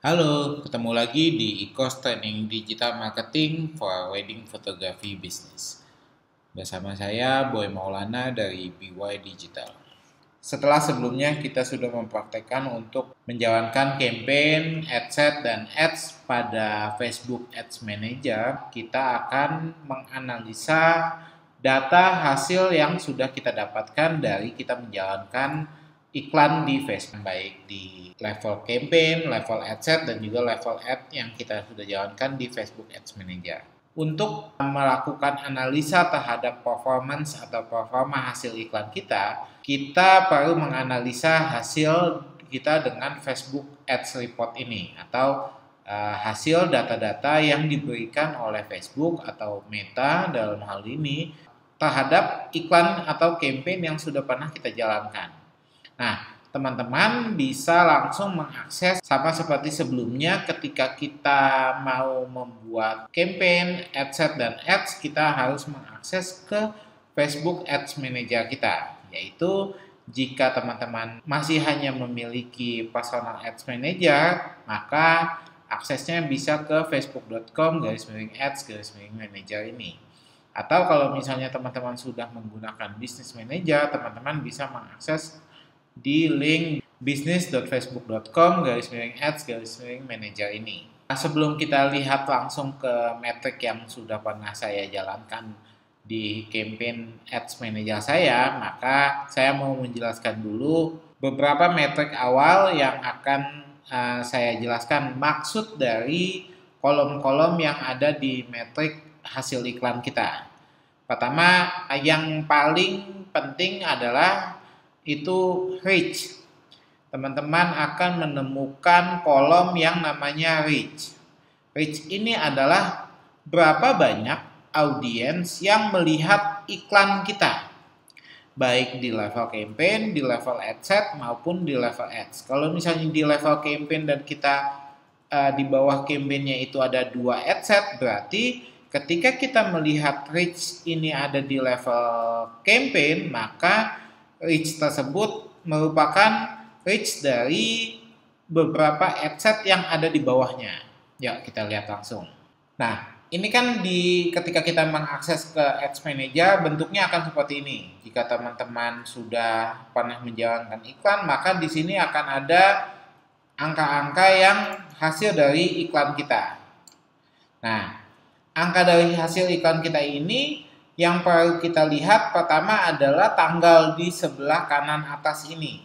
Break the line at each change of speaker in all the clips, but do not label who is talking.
Halo, ketemu lagi di Icos Training Digital Marketing for Wedding Photography Business. Bersama saya Boy Maulana dari BY Digital. Setelah sebelumnya kita sudah mempraktekkan untuk menjalankan campaign, adset, dan ads pada Facebook Ads Manager, kita akan menganalisa data hasil yang sudah kita dapatkan dari kita menjalankan iklan di Facebook, baik di level campaign, level adset, dan juga level ad yang kita sudah jalankan di Facebook Ads Manager. Untuk melakukan analisa terhadap performance atau performa hasil iklan kita perlu menganalisa hasil kita dengan Facebook Ads Report ini atau hasil data-data yang diberikan oleh Facebook atau Meta dalam hal ini terhadap iklan atau campaign yang sudah pernah kita jalankan. Nah, teman-teman bisa langsung mengakses sama seperti sebelumnya ketika kita mau membuat campaign, adset, dan ads, kita harus mengakses ke Facebook Ads Manager kita. Yaitu jika teman-teman masih hanya memiliki personal ads manager, maka aksesnya bisa ke facebook.com/ads/manager ini. Atau kalau misalnya teman-teman sudah menggunakan business manager, teman-teman bisa mengakses di link business.facebook.com/ads/manager ini. Nah, sebelum kita lihat langsung ke metrik yang sudah pernah saya jalankan di campaign ads manager saya, maka saya mau menjelaskan dulu beberapa metrik awal yang akan saya jelaskan maksud dari kolom-kolom yang ada di metrik hasil iklan kita. Pertama, yang paling penting adalah itu reach. Teman-teman akan menemukan kolom yang namanya reach. Reach ini adalah berapa banyak audiens yang melihat iklan kita, baik di level campaign, di level adset maupun di level ads. Kalau misalnya di level campaign dan kita di bawah campaignnya itu ada 2 adset, berarti ketika kita melihat reach ini ada di level campaign, maka reach tersebut merupakan reach dari beberapa adset yang ada di bawahnya. Ya, kita lihat langsung. Nah, ini kan ketika kita mengakses ke Ads Manager, bentuknya akan seperti ini. Jika teman-teman sudah pernah menjalankan iklan, maka di sini akan ada angka-angka yang hasil dari iklan kita. Nah, angka dari hasil iklan kita ini yang perlu kita lihat pertama adalah tanggal di sebelah kanan atas ini.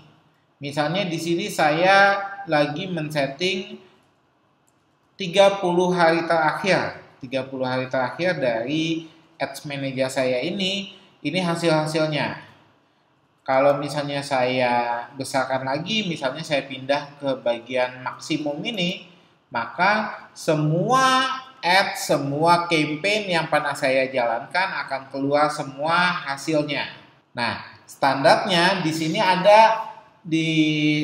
Misalnya di sini saya lagi men-setting 30 hari terakhir. 30 hari terakhir dari Ads Manager saya ini hasil-hasilnya. Kalau misalnya saya besarkan lagi, misalnya saya pindah ke bagian maksimum ini, maka semua semua campaign yang pernah saya jalankan akan keluar semua hasilnya. Nah, standarnya di sini ada di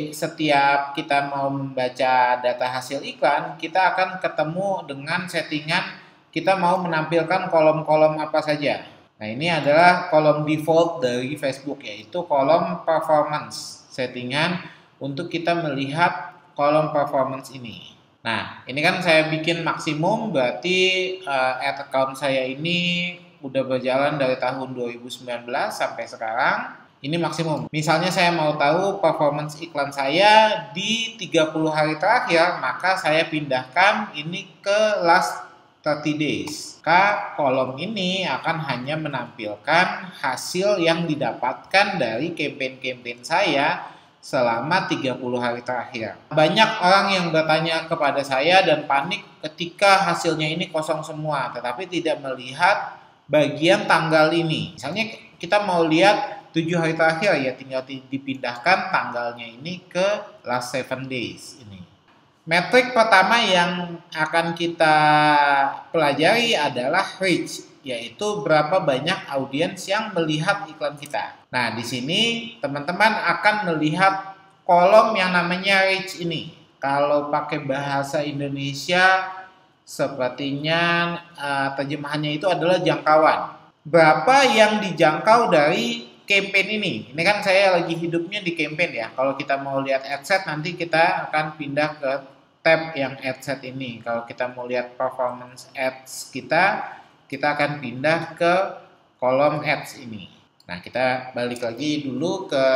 setiap kita mau membaca data hasil iklan, kita akan ketemu dengan settingan kita mau menampilkan kolom-kolom apa saja. Nah, ini adalah kolom default dari Facebook, yaitu kolom performance, settingan untuk kita melihat kolom performance ini. Nah, ini kan saya bikin maksimum, berarti ad account saya ini udah berjalan dari tahun 2019 sampai sekarang. Ini maksimum. Misalnya saya mau tahu performance iklan saya di 30 hari terakhir, maka saya pindahkan ini ke last 30 days. Maka kolom ini akan hanya menampilkan hasil yang didapatkan dari campaign-campaign saya selama 30 hari terakhir. Banyak orang yang bertanya kepada saya dan panik ketika hasilnya ini kosong semua, tetapi tidak melihat bagian tanggal ini. Misalnya kita mau lihat 7 hari terakhir, ya tinggal dipindahkan tanggalnya ini ke last 7 days ini. Metrik pertama yang akan kita pelajari adalah reach, yaitu berapa banyak audiens yang melihat iklan kita. Nah, di sini teman-teman akan melihat kolom yang namanya reach ini. Kalau pakai bahasa Indonesia, sepertinya terjemahannya itu adalah jangkauan. Berapa yang dijangkau dari campaign ini? Ini kan saya lagi hidupnya di campaign ya. Kalau kita mau lihat adset, nanti kita akan pindah ke tab yang adset ini. Kalau kita mau lihat performance ads kita akan pindah ke kolom ads ini. Nah, kita balik lagi dulu ke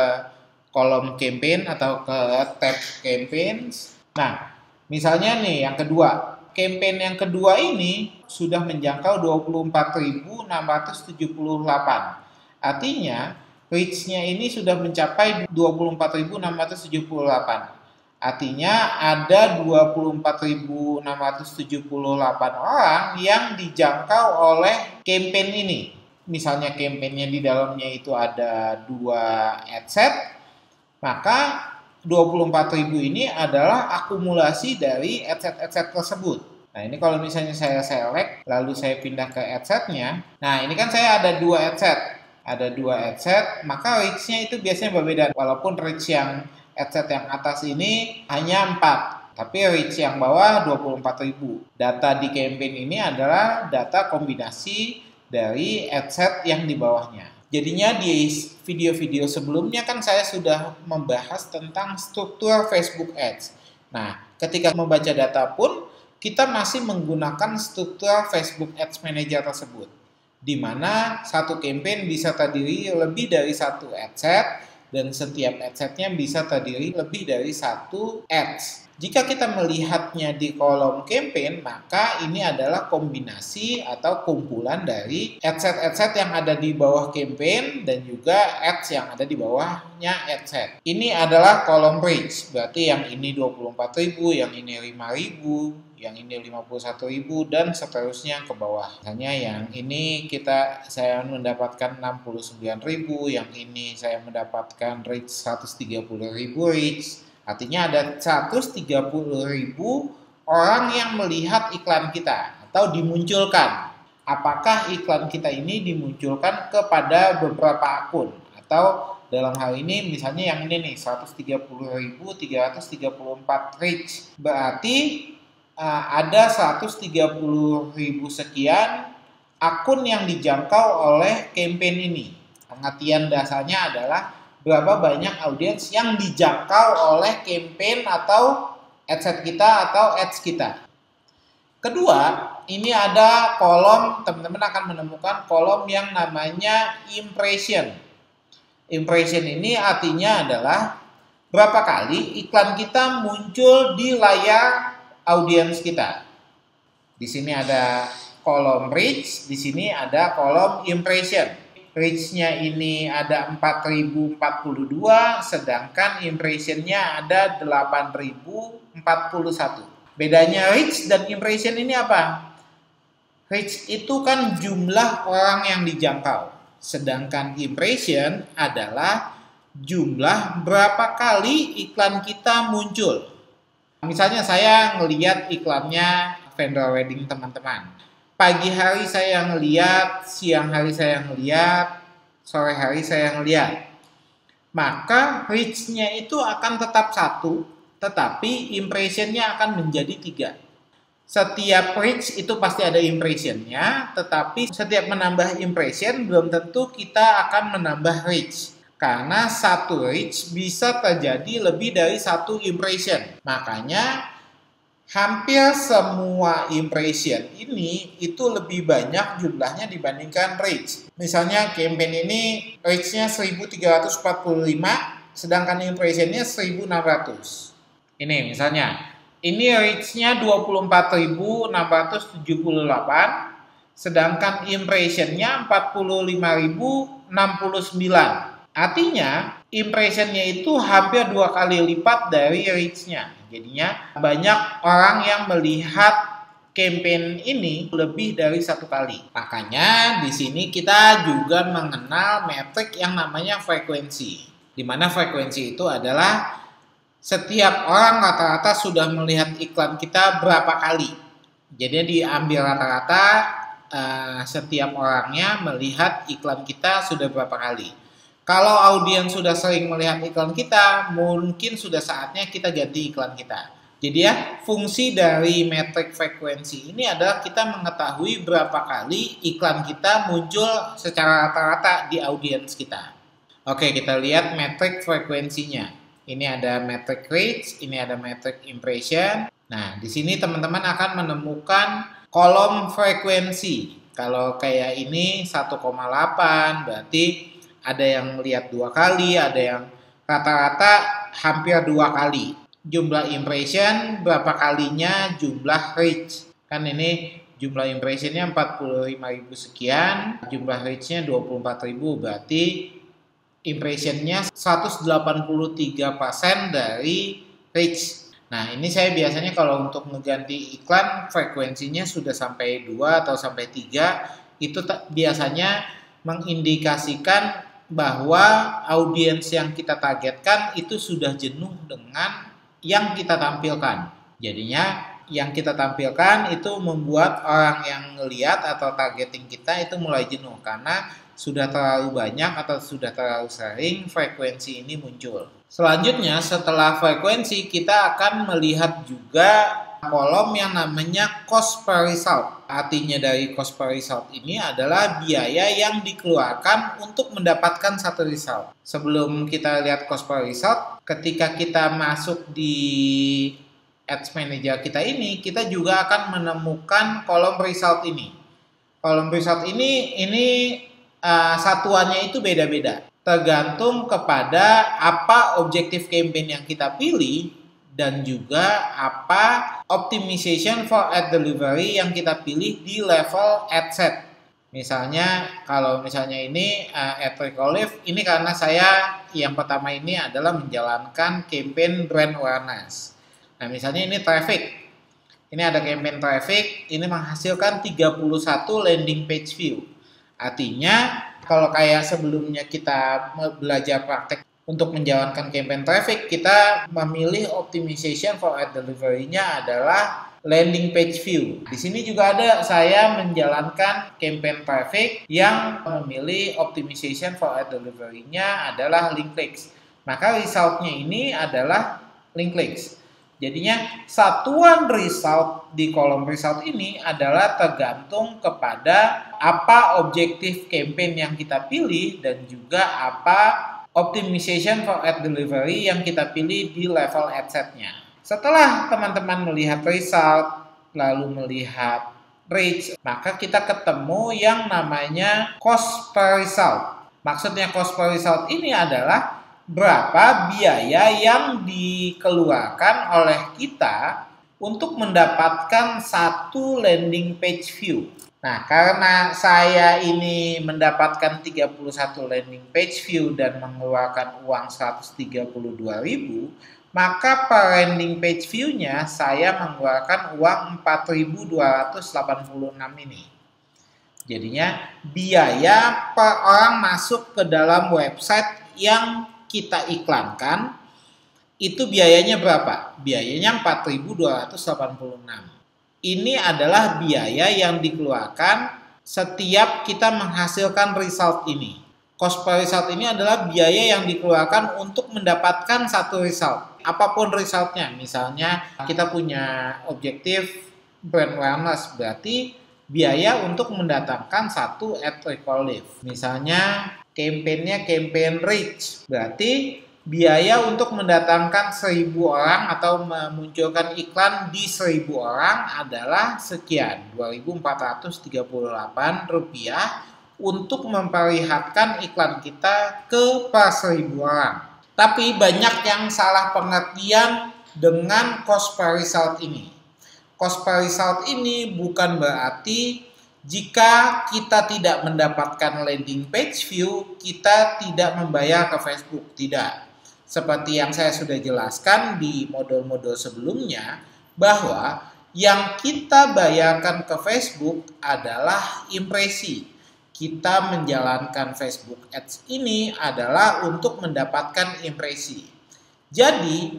kolom campaign atau ke tab campaigns. Nah, misalnya nih yang kedua, campaign yang kedua ini sudah menjangkau 24.678. Artinya, reach-nya ini sudah mencapai 24.678. Artinya ada 24.678 orang yang dijangkau oleh campaign ini. Misalnya campaign-nya di dalamnya itu ada 2 adset, maka 24.000 ini adalah akumulasi dari adset-adset tersebut. Nah, ini kalau misalnya saya select, lalu saya pindah ke adsetnya. Nah, ini kan saya ada 2 adset. Ada 2 adset, maka reach-nya itu biasanya berbeda. Walaupun reach yang adset yang atas ini hanya 4, tapi reach yang bawah 24.000. Data di campaign ini adalah data kombinasi dari adset yang di bawahnya. Jadinya di video-video sebelumnya kan saya sudah membahas tentang struktur Facebook Ads. Nah, ketika membaca data pun kita masih menggunakan struktur Facebook Ads Manager tersebut, di mana satu campaign bisa terdiri lebih dari satu adset dan setiap adsetnya bisa terdiri lebih dari satu ads. Jika kita melihatnya di kolom campaign, maka ini adalah kombinasi atau kumpulan dari adset-adset yang ada di bawah campaign dan juga ads yang ada di bawahnya adset. Ini adalah kolom reach, berarti yang ini 24.000, yang ini 5.000, yang ini 51.000 dan seterusnya ke bawah. Misalnya yang ini saya mendapatkan 69.000, yang ini saya mendapatkan reach 130.000 reach. Artinya ada 130.000 orang yang melihat iklan kita atau dimunculkan. Apakah iklan kita ini dimunculkan kepada beberapa akun atau dalam hal ini misalnya yang ini nih 130.334 reach. Berarti ada 130.000 sekian akun yang dijangkau oleh campaign ini. Pengertian dasarnya adalah berapa banyak audiens yang dijangkau oleh campaign atau adset kita atau ads kita. Kedua, ini ada kolom, teman-teman akan menemukan kolom yang namanya impression. Impression ini artinya adalah berapa kali iklan kita muncul di layar audiens kita. Di sini ada kolom reach, di sini ada kolom impression. Reach-nya ini ada 4042, sedangkan impression-nya ada 8041. Bedanya reach dan impression ini apa? Reach itu kan jumlah orang yang dijangkau, sedangkan impression adalah jumlah berapa kali iklan kita muncul. Misalnya saya ngelihat iklannya vendor wedding teman-teman. Pagi hari saya ngeliat, siang hari saya ngeliat, sore hari saya ngeliat. Maka reach-nya itu akan tetap 1, tetapi impression-nya akan menjadi 3. Setiap reach itu pasti ada impression-nya, tetapi setiap menambah impression belum tentu kita akan menambah reach. Karena satu reach bisa terjadi lebih dari satu impression. Makanya hampir semua impression ini itu lebih banyak jumlahnya dibandingkan reach. Misalnya campaign ini reach-nya 1345, sedangkan impression-nya 1600. Ini misalnya, ini reach-nya 24.678, sedangkan impression-nya 45.069. Artinya, impression-nya itu hampir 2 kali lipat dari reach-nya. Jadinya, banyak orang yang melihat campaign ini lebih dari 1 kali. Makanya, di sini kita juga mengenal metrik yang namanya frekuensi. Di mana frekuensi itu adalah setiap orang rata-rata sudah melihat iklan kita berapa kali. Jadi, diambil rata-rata setiap orangnya melihat iklan kita sudah berapa kali. Kalau audiens sudah sering melihat iklan kita, mungkin sudah saatnya kita ganti iklan kita. Jadi ya, fungsi dari metrik frekuensi ini adalah kita mengetahui berapa kali iklan kita muncul secara rata-rata di audiens kita. Oke, kita lihat metrik frekuensinya. Ini ada metrik reach, ini ada metrik impression. Nah, di sini teman-teman akan menemukan kolom frekuensi. Kalau kayak ini 1,8 berarti ada yang lihat 2 kali, ada yang rata-rata hampir 2 kali. Jumlah impression berapa kalinya jumlah reach. Kan ini jumlah impressionnya 45.000 sekian, jumlah reach-nya 24.000, berarti impressionnya 183% dari reach. Nah, ini saya biasanya kalau untuk mengganti iklan frekuensinya sudah sampai 2 atau sampai 3, itu biasanya mengindikasikan bahwa audiens yang kita targetkan itu sudah jenuh dengan yang kita tampilkan. Jadinya yang kita tampilkan itu membuat orang yang ngelihat atau targeting kita itu mulai jenuh karena sudah terlalu banyak atau sudah terlalu sering frekuensi ini muncul. Selanjutnya setelah frekuensi kita akan melihat juga kolom yang namanya cost per result. Artinya dari cost per result ini adalah biaya yang dikeluarkan untuk mendapatkan satu result. Sebelum kita lihat cost per result, ketika kita masuk di Ads Manager kita ini, kita juga akan menemukan kolom result ini. Kolom result ini satuannya itu beda-beda. Tergantung kepada apa objektif campaign yang kita pilih dan juga apa optimization for ad delivery yang kita pilih di level ad set. Misalnya kalau misalnya ini ad recall lift, ini karena saya yang pertama ini adalah menjalankan campaign brand awareness. Nah, misalnya ini traffic. Ini ada campaign traffic, ini menghasilkan 31 landing page view. Artinya, kalau kayak sebelumnya kita belajar praktek untuk menjalankan campaign traffic, kita memilih optimization for ad delivery-nya adalah landing page view. Di sini juga ada saya menjalankan campaign traffic yang memilih optimization for ad delivery-nya adalah link clicks. Maka result-nya ini adalah link clicks. Jadinya satuan result di kolom result ini adalah tergantung kepada apa objektif campaign yang kita pilih dan juga apa optimization for ad delivery yang kita pilih di level ad setnya. Setelah teman-teman melihat result, lalu melihat reach, maka kita ketemu yang namanya cost per result. Maksudnya cost per result ini adalah berapa biaya yang dikeluarkan oleh kita untuk mendapatkan satu landing page view. Nah, karena saya ini mendapatkan 31 landing page view dan mengeluarkan uang 132.000, maka per landing page view-nya saya mengeluarkan uang 4.286 ini. Jadinya biaya per orang masuk ke dalam website yang kita iklankan itu biayanya berapa? Biayanya 4.286. Ini adalah biaya yang dikeluarkan setiap kita menghasilkan result ini. Cost per result ini adalah biaya yang dikeluarkan untuk mendapatkan satu result. Apapun resultnya, misalnya kita punya objektif brand awareness, berarti biaya untuk mendatangkan satu ad recall lift. Misalnya campaign-nya campaign reach, berarti biaya untuk mendatangkan 1.000 orang atau memunculkan iklan di 1.000 orang adalah sekian, Rp2.438 untuk memperlihatkan iklan kita ke per 1.000 orang. Tapi banyak yang salah pengertian dengan cost per result ini. Cost per result ini bukan berarti jika kita tidak mendapatkan landing page view, kita tidak membayar ke Facebook. Tidak. Seperti yang saya sudah jelaskan di modul-modul sebelumnya, bahwa yang kita bayarkan ke Facebook adalah impresi. Kita menjalankan Facebook Ads ini adalah untuk mendapatkan impresi. Jadi,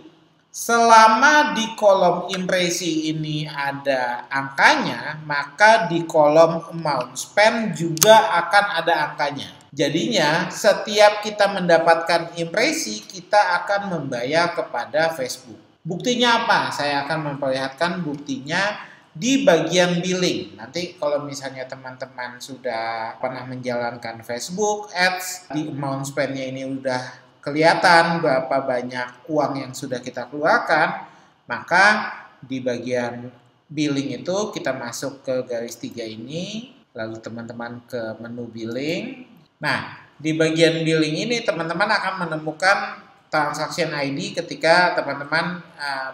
selama di kolom impresi ini ada angkanya, maka di kolom amount spend juga akan ada angkanya. Jadinya, setiap kita mendapatkan impresi, kita akan membayar kepada Facebook. Buktinya apa? Saya akan memperlihatkan buktinya di bagian billing. Nanti kalau misalnya teman-teman sudah pernah menjalankan Facebook Ads, di amount spend-nya ini udah kelihatan berapa banyak uang yang sudah kita keluarkan, maka di bagian billing itu kita masuk ke garis 3 ini, lalu teman-teman ke menu billing. Nah, di bagian billing ini teman-teman akan menemukan transaction ID ketika teman-teman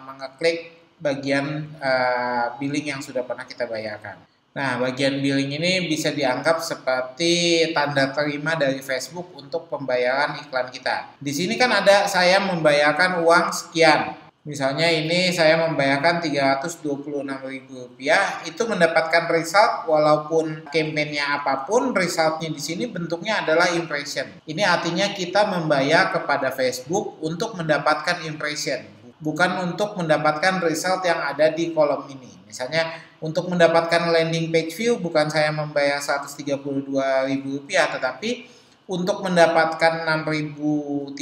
mengeklik bagian billing yang sudah pernah kita bayarkan. Nah, bagian billing ini bisa dianggap seperti tanda terima dari Facebook untuk pembayaran iklan kita. Di sini kan ada saya membayarkan uang sekian. Misalnya ini saya membayarkan Rp326.000, itu mendapatkan result walaupun kampanyenya apapun, resultnya di sini bentuknya adalah impression. Ini artinya kita membayar kepada Facebook untuk mendapatkan impression, bukan untuk mendapatkan result yang ada di kolom ini. Misalnya untuk mendapatkan landing page view bukan saya membayar Rp132.000, tetapi untuk mendapatkan 6.300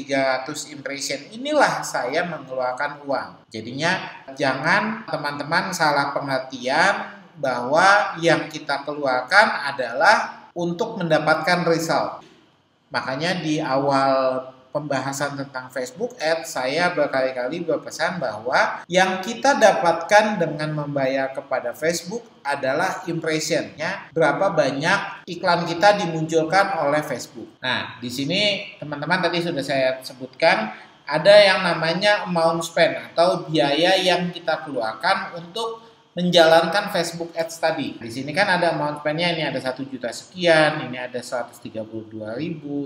impression inilah saya mengeluarkan uang. Jadinya jangan teman-teman salah pengertian bahwa yang kita keluarkan adalah untuk mendapatkan result. Makanya di awal pembahasan tentang Facebook Ads, saya berkali-kali berpesan bahwa yang kita dapatkan dengan membayar kepada Facebook adalah impressionnya, berapa banyak iklan kita dimunculkan oleh Facebook. Nah, di sini teman-teman tadi sudah saya sebutkan, ada yang namanya amount spend atau biaya yang kita keluarkan untuk menjalankan Facebook Ads tadi. Di sini kan ada amount spend-nya, ini ada 1 juta sekian, ini ada 132.000,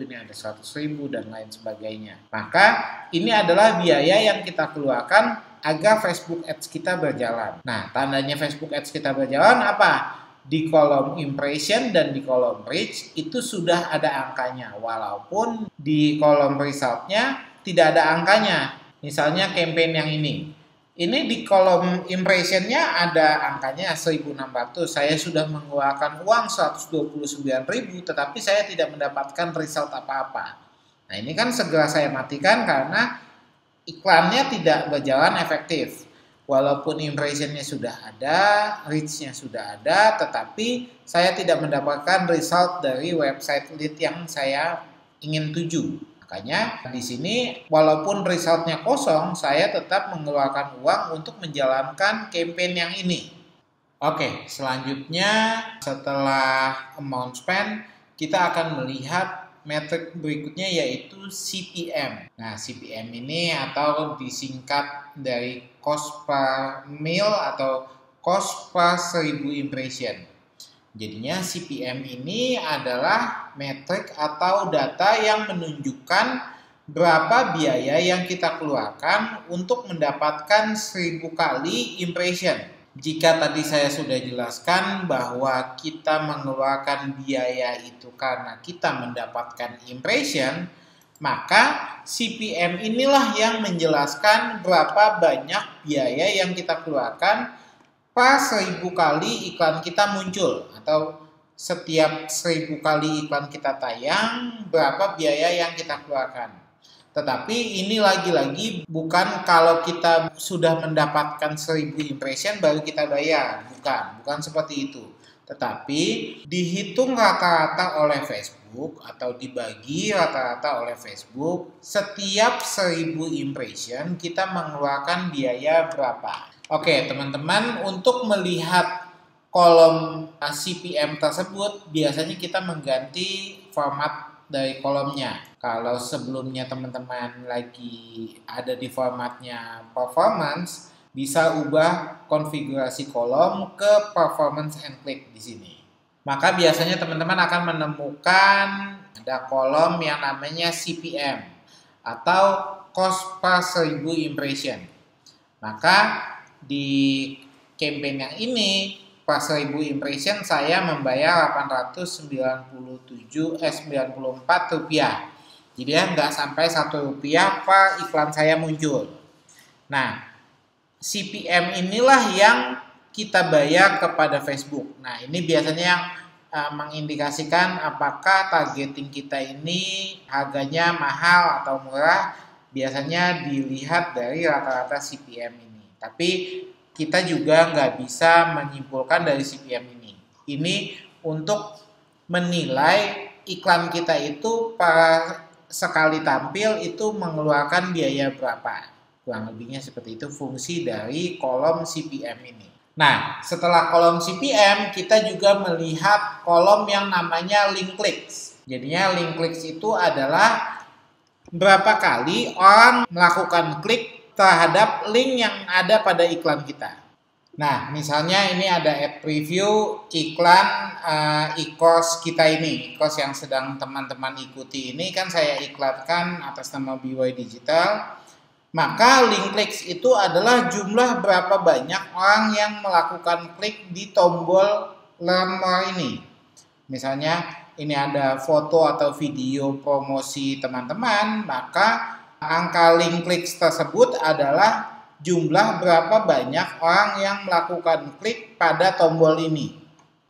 ini ada 100.000 dan lain sebagainya. Maka ini adalah biaya yang kita keluarkan agar Facebook Ads kita berjalan. Nah, tandanya Facebook Ads kita berjalan apa? Di kolom impression dan di kolom reach itu sudah ada angkanya, walaupun di kolom resultnya tidak ada angkanya. Misalnya campaign yang ini di kolom impressionnya ada angkanya 1.600. Saya sudah mengeluarkan uang 129.000, tetapi saya tidak mendapatkan result apa-apa. Nah, ini kan segera saya matikan karena iklannya tidak berjalan efektif. Walaupun impressionnya sudah ada, reach-nya sudah ada, tetapi saya tidak mendapatkan result dari website lead yang saya ingin tuju. Makanya di sini walaupun resultnya kosong, saya tetap mengeluarkan uang untuk menjalankan campaign yang ini. Oke, selanjutnya setelah amount spend, kita akan melihat metrik berikutnya yaitu CPM. Nah, CPM ini atau disingkat dari cost per mil atau cost per 1.000 impression. Jadinya CPM ini adalah metrik atau data yang menunjukkan berapa biaya yang kita keluarkan untuk mendapatkan 1.000 kali impression. Jika tadi saya sudah jelaskan bahwa kita mengeluarkan biaya itu karena kita mendapatkan impression, maka CPM inilah yang menjelaskan berapa banyak biaya yang kita keluarkan pas 1.000 kali iklan kita muncul, atau setiap 1.000 kali iklan kita tayang, berapa biaya yang kita keluarkan. Tetapi ini lagi-lagi bukan kalau kita sudah mendapatkan 1.000 impression baru kita bayar, bukan seperti itu. Tetapi dihitung rata-rata oleh Facebook atau dibagi rata-rata oleh Facebook, setiap 1.000 impression kita mengeluarkan biaya berapa. Oke, teman-teman, untuk melihat kolom CPM tersebut, biasanya kita mengganti format dari kolomnya. Kalau sebelumnya teman-teman lagi ada di formatnya performance, bisa ubah konfigurasi kolom ke performance and click di sini. Maka biasanya teman-teman akan menemukan ada kolom yang namanya CPM atau cost per 1.000 impression. Maka di campaign yang ini pas 1.000 impression saya membayar Rp894. Jadi ya nggak sampai Rp1 per iklan saya muncul. Nah, CPM inilah yang kita bayar kepada Facebook. Nah, ini biasanya yang mengindikasikan apakah targeting kita ini harganya mahal atau murah. Biasanya dilihat dari rata-rata CPM ini. Tapi kita juga nggak bisa menyimpulkan dari CPM ini. Ini untuk menilai iklan kita itu sekali tampil itu mengeluarkan biaya berapa. Kurang lebihnya seperti itu fungsi dari kolom CPM ini. Nah, setelah kolom CPM, kita juga melihat kolom yang namanya link clicks. Jadinya link clicks itu adalah berapa kali orang melakukan klik terhadap link yang ada pada iklan kita. Nah, misalnya ini ada ad preview iklan e-course kita ini, e-course yang sedang teman-teman ikuti ini kan saya iklankan atas nama BY Digital. Maka link clicks itu adalah jumlah berapa banyak orang yang melakukan klik di tombol learn more ini. Misalnya ini ada foto atau video promosi teman-teman, maka angka link clicks tersebut adalah jumlah berapa banyak orang yang melakukan klik pada tombol ini.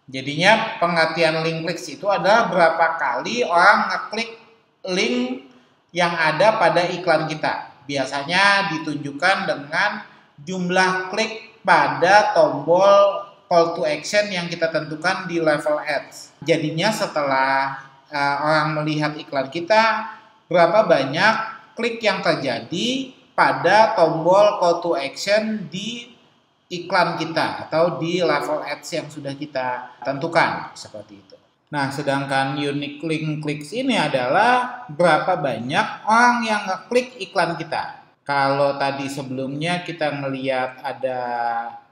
Jadinya pengertian link clicks itu adalah berapa kali orang ngeklik link yang ada pada iklan kita. Biasanya ditunjukkan dengan jumlah klik pada tombol call to action yang kita tentukan di level ads. Jadinya setelah orang melihat iklan kita, berapa banyak klik yang terjadi pada tombol call to action di iklan kita atau di level ads yang sudah kita tentukan, seperti itu. Nah, sedangkan unique link clicks ini adalah berapa banyak orang yang ngeklik iklan kita. Kalau tadi sebelumnya kita melihat ada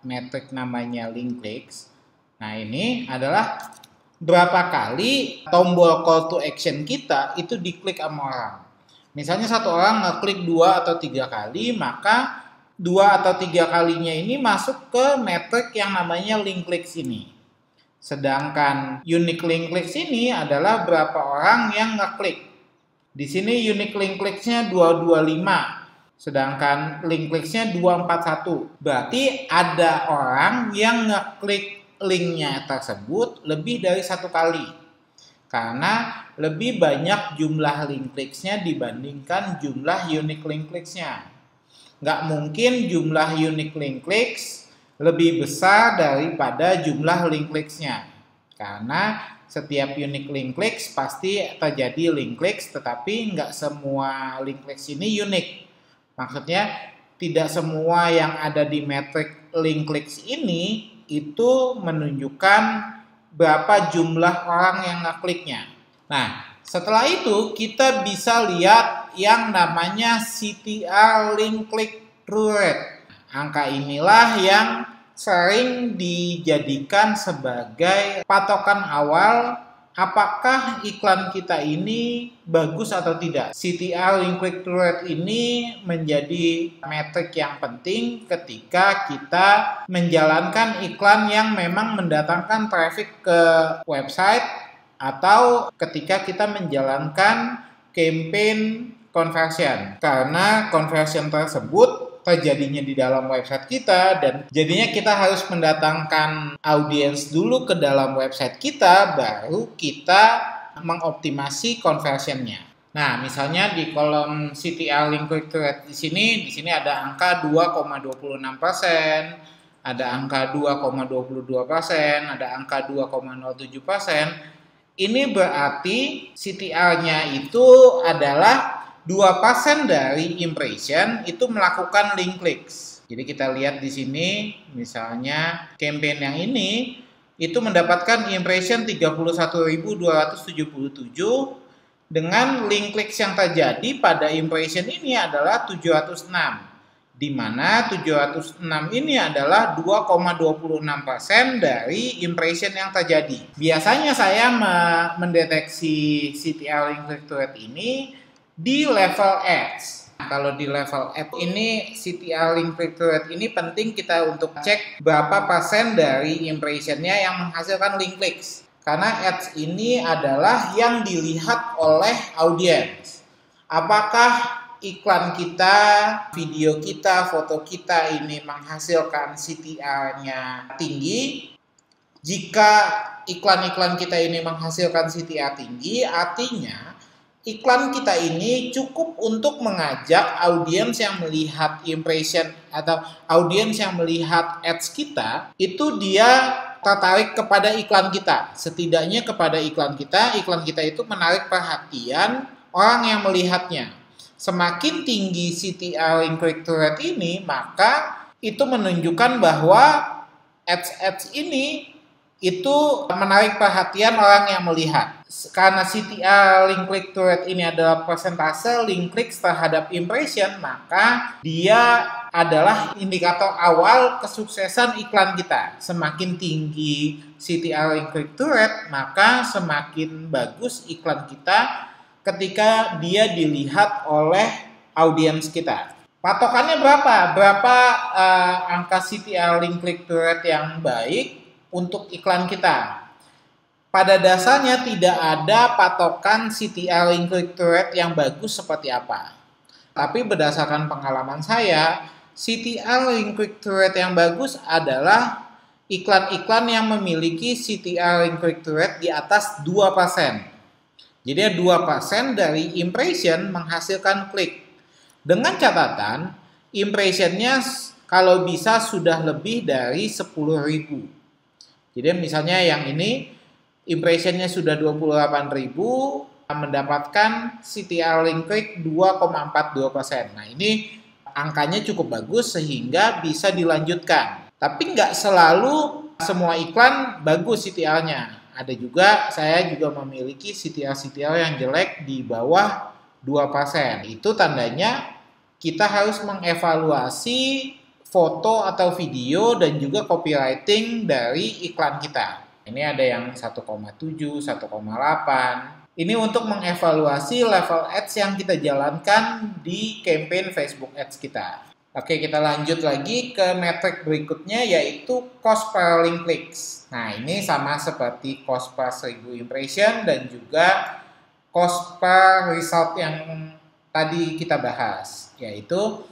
metrik namanya link clicks. Nah, ini adalah berapa kali tombol call to action kita itu diklik sama orang. Misalnya satu orang ngeklik 2 atau 3 kali, maka 2 atau 3 kalinya ini masuk ke metrik yang namanya link clicks ini. Sedangkan unique link clicks ini adalah berapa orang yang ngeklik. Di sini unique link clicks-nya 225, sedangkan link clicks-nya 241. Berarti ada orang yang ngeklik linknya tersebut lebih dari 1 kali. Karena lebih banyak jumlah link clicks-nya dibandingkan jumlah unique link clicks-nya. Nggak mungkin jumlah unique link clicks lebih besar daripada jumlah link clicks-nya. Karena setiap unique link clicks pasti terjadi link clicks, tetapi nggak semua link clicks ini unik. Maksudnya tidak semua yang ada di metrik link clicks ini itu menunjukkan berapa jumlah orang yang ngekliknya. Nah, setelah itu kita bisa lihat yang namanya CTR link click through rate. Angka inilah yang sering dijadikan sebagai patokan awal apakah iklan kita ini bagus atau tidak. CTR link click through rate ini menjadi metrik yang penting ketika kita menjalankan iklan yang memang mendatangkan traffic ke website atau ketika kita menjalankan campaign conversion. Karena conversion tersebut terjadinya di dalam website kita dan jadinya kita harus mendatangkan audiens dulu ke dalam website kita baru kita mengoptimasi conversionnya. Nah, misalnya di kolom CTR link click through rate di sini ada angka 2,26%, ada angka 2,22%, ada angka 2,07%. Ini berarti CTR-nya itu adalah 2% dari impression itu melakukan link clicks. Jadi kita lihat di sini misalnya campaign yang ini itu mendapatkan impression 31.277 dengan link clicks yang terjadi pada impression ini adalah 706. Di mana 706 ini adalah 2,26% dari impression yang terjadi. Biasanya saya mendeteksi CTR link click through rate ini di level ads. Kalau di level ads ini CTR link click through rate ini penting kita untuk cek berapa persen dari impressionnya yang menghasilkan link clicks. Karena ads ini adalah yang dilihat oleh audiens. Apakah iklan kita, video kita, foto kita ini menghasilkan CTR-nya tinggi? Jika iklan-iklan kita ini menghasilkan CTR tinggi, artinya iklan kita ini cukup untuk mengajak audiens yang melihat impression atau audiens yang melihat ads kita, itu dia tertarik kepada iklan kita. Setidaknya kepada iklan kita itu menarik perhatian orang yang melihatnya. Semakin tinggi CTR link click to rate ini, maka itu menunjukkan bahwa ads ini itu menarik perhatian orang yang melihat. Karena CTR link click to rate ini adalah persentase link klik terhadap impression, maka dia adalah indikator awal kesuksesan iklan kita. Semakin tinggi CTR link click to rate, maka semakin bagus iklan kita ketika dia dilihat oleh audiens kita. Patokannya berapa? Berapa angka CTR link click to rate yang baik untuk iklan kita? Pada dasarnya tidak ada patokan CTR link click to rate yang bagus seperti apa. Tapi berdasarkan pengalaman saya, CTR link click to rate yang bagus adalah iklan-iklan yang memiliki CTR link click to rate di atas 2%. Jadi 2% dari impression menghasilkan klik. Dengan catatan, impressionnya kalau bisa sudah lebih dari 10.000. Jadi misalnya yang ini impressionnya sudah 28.000, mendapatkan CTR link click 2,42%. Nah ini angkanya cukup bagus sehingga bisa dilanjutkan. Tapi nggak selalu semua iklan bagus CTR-nya. Ada juga, saya juga memiliki CTR yang jelek di bawah 2%. Itu tandanya kita harus mengevaluasi foto atau video dan juga copywriting dari iklan kita. Ini ada yang 1,7, 1,8. Ini untuk mengevaluasi level ads yang kita jalankan di campaign Facebook Ads kita. Oke, kita lanjut lagi ke metrik berikutnya, yaitu cost per link clicks. Nah, ini sama seperti cost per 1000 impression dan juga cost per result yang tadi kita bahas, yaitu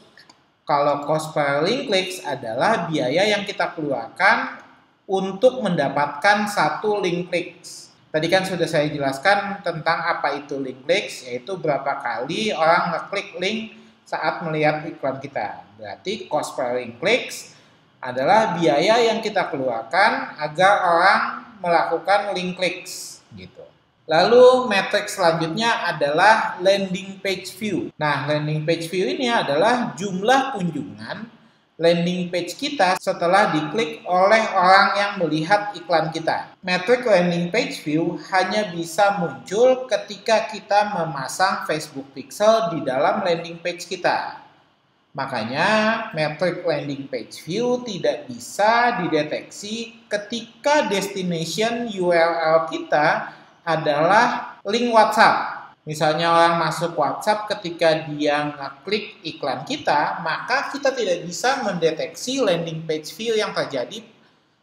kalau cost per link clicks adalah biaya yang kita keluarkan untuk mendapatkan satu link clicks. Tadi kan sudah saya jelaskan tentang apa itu link clicks, yaitu berapa kali orang ngeklik link saat melihat iklan kita. Berarti cost per link clicks adalah biaya yang kita keluarkan agar orang melakukan link clicks gitu. Lalu metrik selanjutnya adalah landing page view. Nah, landing page view ini adalah jumlah kunjungan landing page kita setelah diklik oleh orang yang melihat iklan kita. Metrik landing page view hanya bisa muncul ketika kita memasang Facebook Pixel di dalam landing page kita. Makanya, metrik landing page view tidak bisa dideteksi ketika destination URL kita adalah link WhatsApp. Misalnya orang masuk WhatsApp, ketika dia ngeklik iklan kita, maka kita tidak bisa mendeteksi landing page view yang terjadi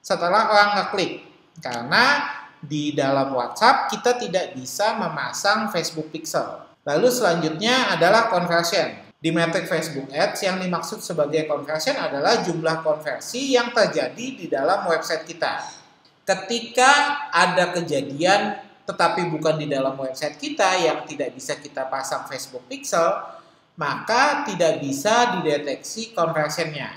setelah orang ngeklik. Karena di dalam WhatsApp kita tidak bisa memasang Facebook Pixel. Lalu selanjutnya adalah conversion. Di metrik Facebook Ads yang dimaksud sebagai conversion adalah jumlah konversi yang terjadi di dalam website kita. Ketika ada kejadian tetapi bukan di dalam website kita yang tidak bisa kita pasang Facebook Pixel, maka tidak bisa dideteksi conversionnya.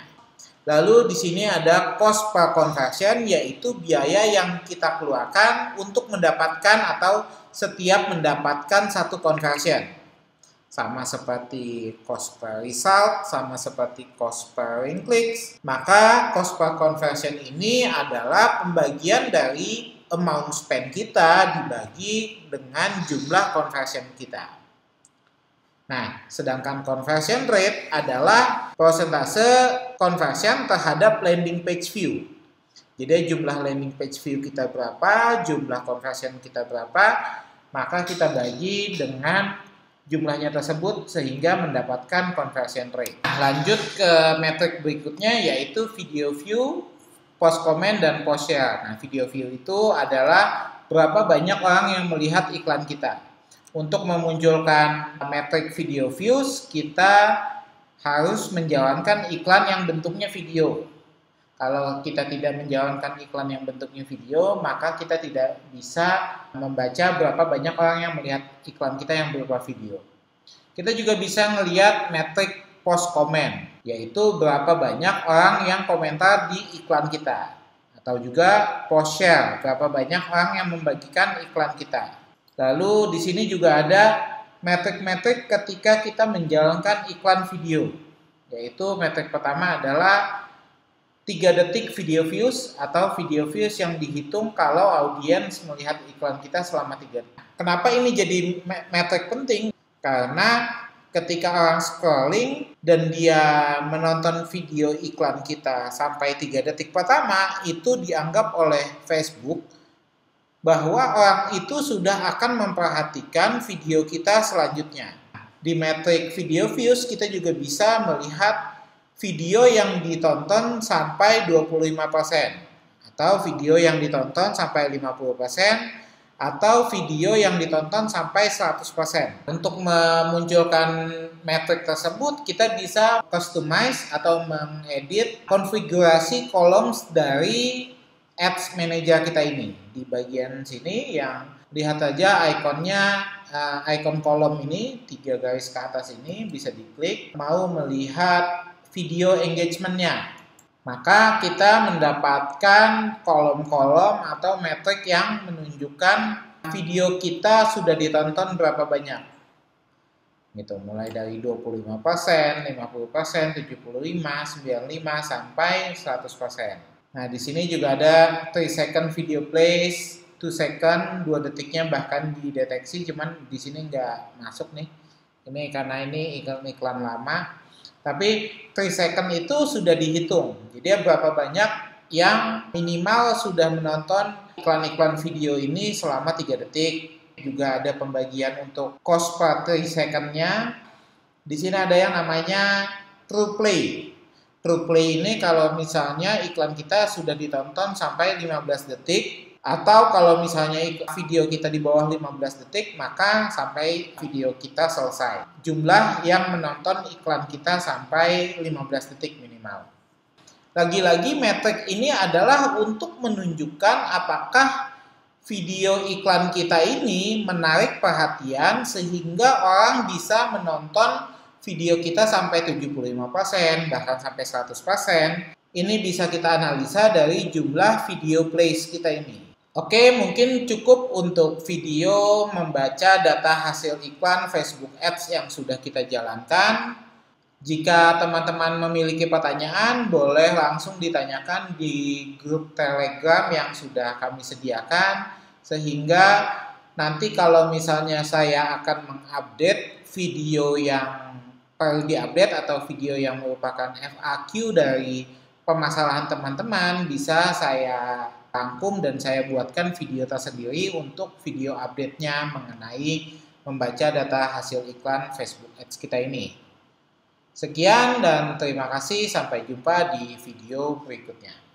Lalu di sini ada cost per conversion, yaitu biaya yang kita keluarkan untuk mendapatkan atau setiap mendapatkan satu conversion. Sama seperti cost per result, sama seperti cost per link clicks. Maka cost per conversion ini adalah pembagian dari amount spend kita dibagi dengan jumlah conversion kita. Nah, sedangkan conversion rate adalah persentase conversion terhadap landing page view. Jadi jumlah landing page view kita berapa, jumlah conversion kita berapa, maka kita bagi dengan jumlahnya tersebut sehingga mendapatkan conversion rate. Lanjut ke metrik berikutnya, yaitu video view, post comment, dan post share. Nah, video view itu adalah berapa banyak orang yang melihat iklan kita. Untuk memunculkan metrik video views, kita harus menjalankan iklan yang bentuknya video. Kalau kita tidak menjalankan iklan yang bentuknya video, maka kita tidak bisa membaca berapa banyak orang yang melihat iklan kita yang berupa video. Kita juga bisa melihat metrik post comment, yaitu berapa banyak orang yang komentar di iklan kita. Atau juga post share, berapa banyak orang yang membagikan iklan kita. Lalu di sini juga ada metrik-metrik ketika kita menjalankan iklan video. Yaitu metrik pertama adalah 3 detik video views atau video views yang dihitung kalau audiens melihat iklan kita selama 3 detik. Kenapa ini jadi metrik penting? Karena ketika orang scrolling dan dia menonton video iklan kita sampai 3 detik pertama, itu dianggap oleh Facebook bahwa orang itu sudah akan memperhatikan video kita selanjutnya. Di metrik video views kita juga bisa melihat video yang ditonton sampai 25% atau video yang ditonton sampai 50% atau video yang ditonton sampai 100%. Untuk memunculkan metrik tersebut, kita bisa customize atau mengedit konfigurasi columns dari Ads Manager kita ini. Di bagian sini yang lihat aja ikonnya, ikon kolom ini 3 garis ke atas ini bisa diklik. Mau melihat video engagement-nya, maka kita mendapatkan kolom-kolom atau metrik yang menunjukkan video kita sudah ditonton berapa banyak. Gitu, mulai dari 25%, 50%, 75%, 95% sampai 100%. Nah, di sini juga ada 3 second video plays, 2 second, 2 detiknya bahkan dideteksi, cuman di sini nggak masuk nih. Ini karena ini iklan lama. Tapi 3 second itu sudah dihitung. Jadi berapa banyak yang minimal sudah menonton iklan-iklan video ini selama 3 detik. Juga ada pembagian untuk cost per 3 second-nya. Di sini ada yang namanya True Play. True Play ini kalau misalnya iklan kita sudah ditonton sampai 15 detik. Atau kalau misalnya video kita di bawah 15 detik, maka sampai video kita selesai. Jumlah yang menonton iklan kita sampai 15 detik minimal. Lagi-lagi metrik ini adalah untuk menunjukkan apakah video iklan kita ini menarik perhatian sehingga orang bisa menonton video kita sampai 75%, bahkan sampai 100%. Ini bisa kita analisa dari jumlah video plays kita ini. Oke, mungkin cukup untuk video membaca data hasil iklan Facebook Ads yang sudah kita jalankan. Jika teman-teman memiliki pertanyaan, boleh langsung ditanyakan di grup Telegram yang sudah kami sediakan. Sehingga nanti kalau misalnya saya akan mengupdate video yang perlu diupdate atau video yang merupakan FAQ dari permasalahan teman-teman, bisa saya rangkum dan saya buatkan video tersendiri untuk video update-nya mengenai membaca data hasil iklan Facebook Ads kita ini. Sekian dan terima kasih, sampai jumpa di video berikutnya.